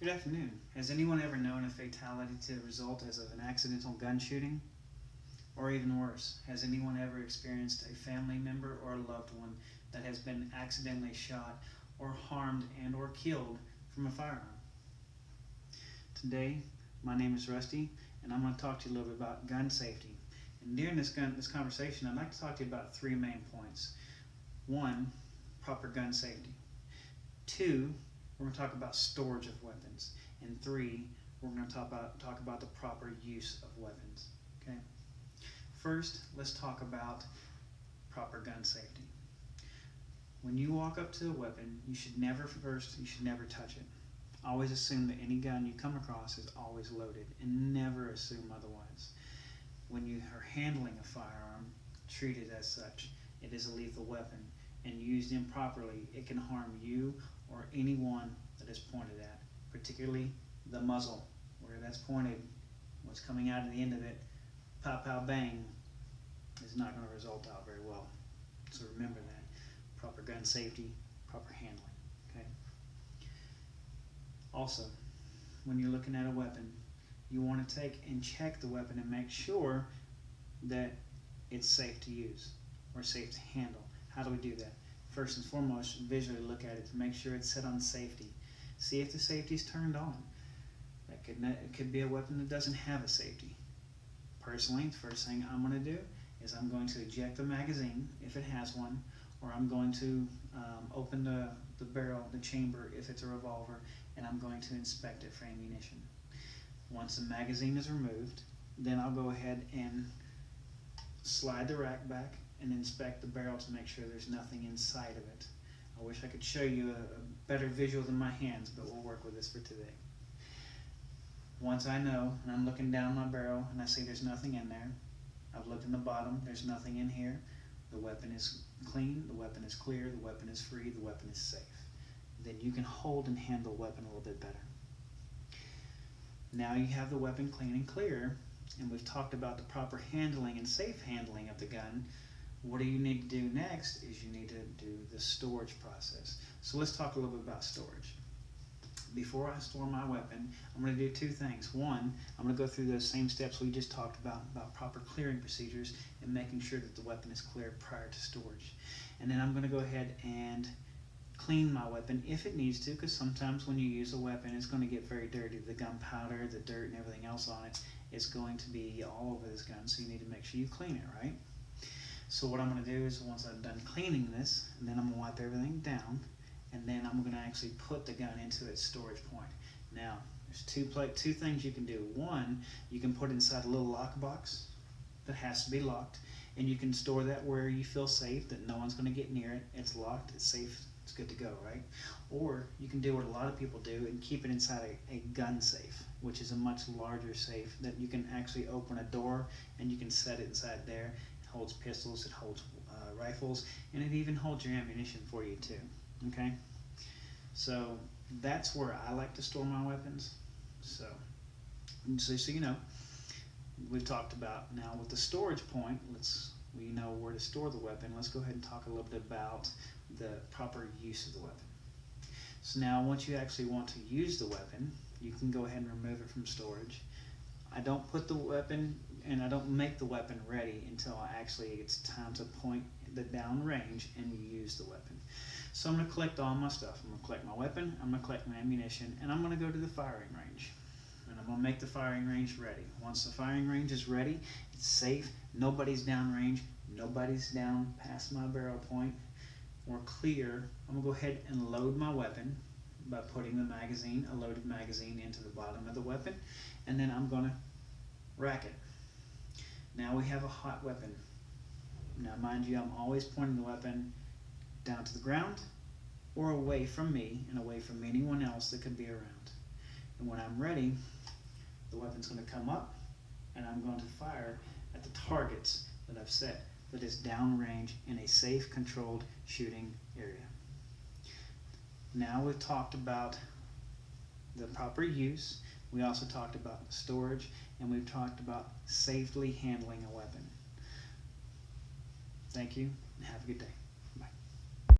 Good afternoon. Has anyone ever known a fatality to result as of an accidental gun shooting? Or even worse, has anyone ever experienced a family member or a loved one that has been accidentally shot or harmed and or killed from a firearm? Today, my name is Rusty, and I'm going to talk to you a little bit about gun safety. And during this conversation, I'd like to talk to you about three main points. One, proper gun safety. Two, we're going to talk about storage of weapons. And three, we're going to talk about the proper use of weapons. Okay. First, let's talk about proper gun safety. When you walk up to a weapon, you should never touch it. Always assume that any gun you come across is always loaded, and never assume otherwise. When you are handling a firearm, treat it as such. It is a lethal weapon, and used improperly, it can harm you or anyone that is pointed at, particularly the muzzle. Where that's pointed, what's coming out at the end of it, pow pow bang, is not going to result out very well. So remember that. Proper gun safety, proper handling. Okay. Also, when you're looking at a weapon, you want to take and check the weapon and make sure that it's safe to use or safe to handle. How do we do that? First and foremost, visually look at it to make sure it's set on safety. See if the safety is turned on. It could be a weapon that doesn't have a safety. Personally, the first thing I'm going to do is I'm going to eject the magazine if it has one, or I'm going to open the barrel, the chamber if it's a revolver, and I'm going to inspect it for ammunition. Once the magazine is removed, then I'll go ahead and slide the rack back and inspect the barrel to make sure there's nothing inside of it. I wish I could show you a better visual than my hands, but we'll work with this for today. Once I know, and I'm looking down my barrel and I see there's nothing in there, I've looked in the bottom, there's nothing in here, the weapon is clean, the weapon is clear, the weapon is free, the weapon is safe. Then you can hold and handle the weapon a little bit better. Now you have the weapon clean and clear, and we've talked about the proper handling and safe handling of the gun. What do you need to do next is you need to do the storage process. So let's talk a little bit about storage. Before I store my weapon, I'm going to do two things. One, I'm going to go through those same steps we just talked about proper clearing procedures and making sure that the weapon is clear prior to storage. And then I'm going to go ahead and clean my weapon if it needs to, because sometimes when you use a weapon, it's going to get very dirty. The gunpowder, the dirt, and everything else on it is going to be all over this gun, so you need to make sure you clean it, right? So what I'm going to do is once I'm done cleaning this, and then I'm going to wipe everything down, and then I'm going to actually put the gun into its storage point. Now, there's two things you can do. One, you can put it inside a little lock box that has to be locked, and you can store that where you feel safe, that no one's going to get near it. It's locked, it's safe, it's good to go, right? Or you can do what a lot of people do and keep it inside a gun safe, which is a much larger safe that you can actually open a door and you can set it inside there. It holds pistols, it holds rifles, and it even holds your ammunition for you too. Okay, so that's where I like to store my weapons. So you know, we've talked about now with the storage point. We know where to store the weapon. Let's go ahead and talk a little bit about the proper use of the weapon. So now, once you actually want to use the weapon, you can go ahead and remove it from storage. I don't put the weapon and I don't make the weapon ready until it's time to point the down range and use the weapon. So I'm going to collect all my stuff. I'm going to collect my weapon, I'm going to collect my ammunition, and I'm going to go to the firing range. And I'm going to make the firing range ready. Once the firing range is ready, it's safe, nobody's down range, nobody's down past my barrel point, or clear, I'm going to go ahead and load my weapon by putting a loaded magazine into the bottom of the weapon, and then I'm going to rack it. Now we have a hot weapon. Now mind you, I'm always pointing the weapon down to the ground or away from me and away from anyone else that could be around. And when I'm ready, the weapon's going to come up and I'm going to fire at the targets that I've set that is downrange in a safe, controlled shooting area. Now we've talked about the proper use, we also talked about storage, and we've talked about safely handling a weapon. Thank you, and have a good day.